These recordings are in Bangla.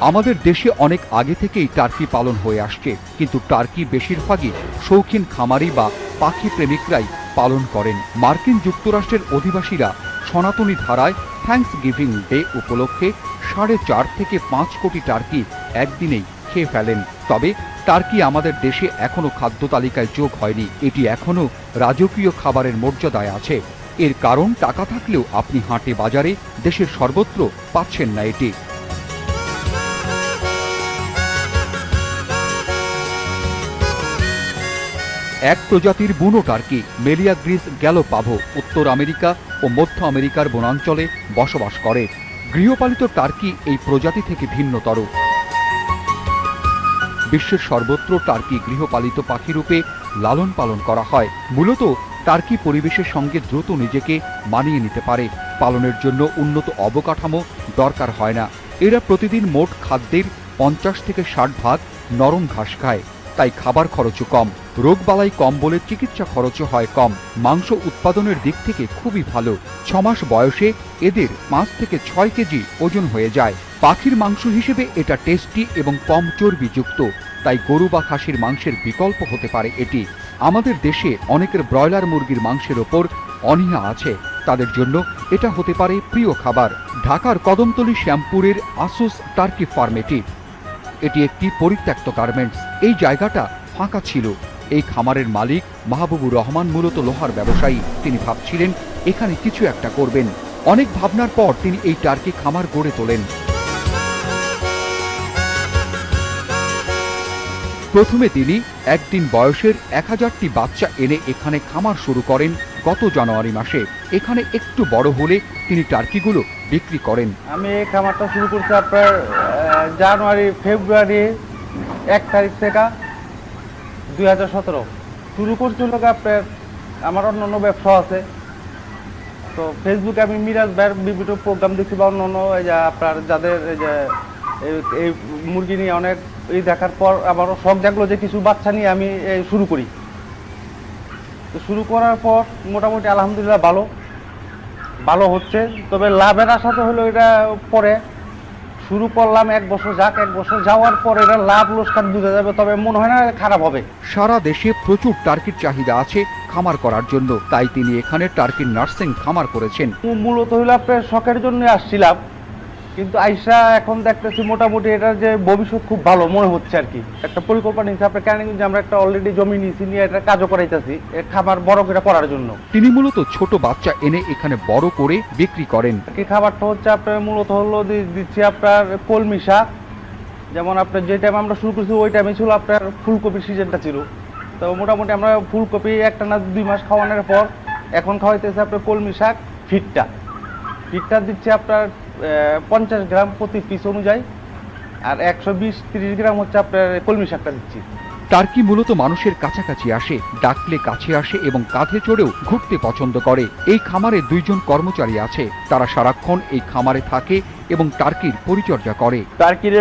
আমাদের দেশে অনেক আগে থেকেই টার্কি পালন হয়ে আসছে, কিন্তু টার্কি বেশিরভাগই শৌখিন খামারি বা পাখি প্রেমিকরাই পালন করেন। মার্কিন যুক্তরাষ্ট্রের অধিবাসীরা সনাতনী ধারায় থ্যাঙ্কস গিভিং ডে উপলক্ষে 4.5 থেকে 5 কোটি টার্কি একদিনেই খেয়ে ফেলেন। তবে টার্কি আমাদের দেশে এখনো খাদ্য তালিকায় যোগ হয়নি। এটি এখনো রাজকীয় খাবারের মর্যাদায় আছে। এর কারণ টাকা থাকলেও আপনি হাটে বাজারে দেশের সর্বত্র পাচ্ছেন না এটি। এক প্রজাতির বুনো টার্কি মেলিয়াগ্রিস গ্যালোপাভো উত্তর আমেরিকা ও মধ্য আমেরিকার বনাঞ্চলে বসবাস করে। গৃহপালিত টার্কি এই প্রজাতি থেকে ভিন্নতর। বিশ্বের সর্বত্র টার্কি গৃহপালিত পাখি রূপে লালন পালন করা হয়। মূলত টার্কি পরিবেশের সঙ্গে দ্রুত নিজেকে মানিয়ে নিতে পারে। পালনের জন্য উন্নত অবকাঠামো দরকার হয় না। এরা প্রতিদিন মোট খাদ্যের 50 থেকে 60 ভাগ নরম ঘাস খায়, তাই খাবার খরচও কম। রোগবালাই কম বলে চিকিৎসা খরচও হয় কম। মাংস উৎপাদনের দিক থেকে খুবই ভালো। 6 মাস বয়সে এদের 5 থেকে 6 কেজি ওজন হয়ে যায়। পাখির মাংস হিসেবে এটা টেস্টি এবং কম চর্বিযুক্ত, তাই গরু বা খাসির মাংসের বিকল্প হতে পারে এটি। আমাদের দেশে অনেকের ব্রয়লার মুরগির মাংসের ওপর অনীহা আছে, তাদের জন্য এটা হতে পারে প্রিয় খাবার। ঢাকার কদমতলী শ্যামপুরের আসুস টার্কি ফার্ম এটি একটি পরিত্যক্ত গার্মেন্টস। এই জায়গাটা ফাঁকা ছিল। এই খামারের মালিক মাহবুবুর রহমান মূলত লোহার ব্যবসায়ী। তিনি ভাবছিলেন এখানে কিছু একটা করবেন। অনেক ভাবনার পর তিনি এই টার্কি খামার গড়ে তোলেন। প্রথমে তিনি একদিন বয়সের 1000টি বাচ্চা এনে এখানে খামার শুরু করেন গত জানুয়ারি মাসে। এখানে একটু বড় হলে তিনি টার্কিগুলো বিক্রি করেন। আমি এই খামারটা শুরু করছি আপনার ফেব্রুয়ারি 1 তারিখ থেকে 2017। শুরু করছি হলো আপনার আমার অন্য ব্যবসা আছে, তো ফেসবুকে আমি মিরাজ ভাইয়ের বিভিন্ন প্রোগ্রাম দেখছি বা অন্য এই যে আপনার যাদের এই যে এই মুরগি নিয়ে অনেক এই দেখার পর আমারও শখ জাগলো যে কিছু বাচ্চা নিয়ে আমি শুরু করি। তো শুরু করার পর মোটামুটি আলহামদুলিল্লাহ ভালো হচ্ছে। তবে লাভের আশাতে হলো এটা পরে শুরু করলাম 1 বছর যাক, 1 বছর যাওয়ার পর এটা লাভ লোকসান বুঝে যাবে, তবে মনে হয় না খারাপ হবে। সারা দেশে প্রচুর টার্কির চাহিদা আছে খামার করার জন্য, তাই তিনি এখানে টার্কির নার্সিং খামার করেছেন। মূলত হইলো আপনার শখের জন্য আসছিলাম, কিন্তু আইসা এখন দেখতেছি মোটামুটি এটার যে ভবিষ্যৎ খুব ভালো মনে হচ্ছে আর কি। একটা পরিকল্পনা নিয়েছি আপনার কেন যে আমরা একটা অলরেডি জমি নিয়েছি, নিয়ে এটা কাজও করাইতেছি খাবার বড় করে করার জন্য। তিনি মূলত ছোট বাচ্চা এনে এখানে বড় করে বিক্রি করেন। কি খাবারটা হচ্ছে আপনার মূলত হলো দিচ্ছি আপনার কলমি শাক, যেমন আপনার যে টাইম আমরা শুরু করছি ওই টাইমে ছিল আপনার ফুলকপির সিজনটা ছিল। তো মোটামুটি আমরা ফুলকপি 1 না 2 মাস খাওয়ানোর পর এখন খাওয়াইতেছে আপনার কলমি শাক ফিটটা দিচ্ছে আপনার 50 গ্রাম প্রতি পিস অনুযায়ী, আর 120-30 গ্রাম হচ্ছে আপনার কলমি শাকটা দিচ্ছি। টার্কি মূলত মানুষের কাছাকাছি আসে, ডাকলে কাছে আসে এবং কাঁধে চড়েও ঘুরতে পছন্দ করে। এই খামারে 2 জন কর্মচারী আছে, তারা সারাক্ষণ এই খামারে থাকে এবং টার্কির পরিচর্যা করে। টার্কির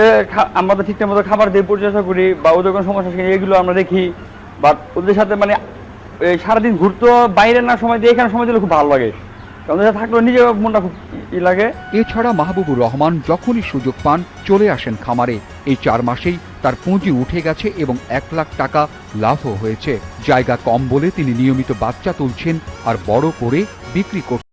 আমরা তো ঠিকঠাক মতো খাবার দিয়ে পরিচর্যা করি বা ওদের কোনো সমস্যা থাকে এগুলো আমরা দেখি, বা ওদের সাথে মানে সারাদিন ঘুরতে বাইরে না সময় দিয়ে এখানে সময় দিলে খুব ভালো লাগে, থাকলেও নিজের মনটা খুব লাগে। এছাড়া মাহবুবুর রহমান যখনই সুযোগ পান চলে আসেন খামারে। এই 4 মাসেই তার পুঁজি উঠে গেছে এবং 1 লাখ টাকা লাভও হয়েছে। জায়গা কম বলে তিনি নিয়মিত বাচ্চা তুলছেন আর বড় করে বিক্রি করছেন।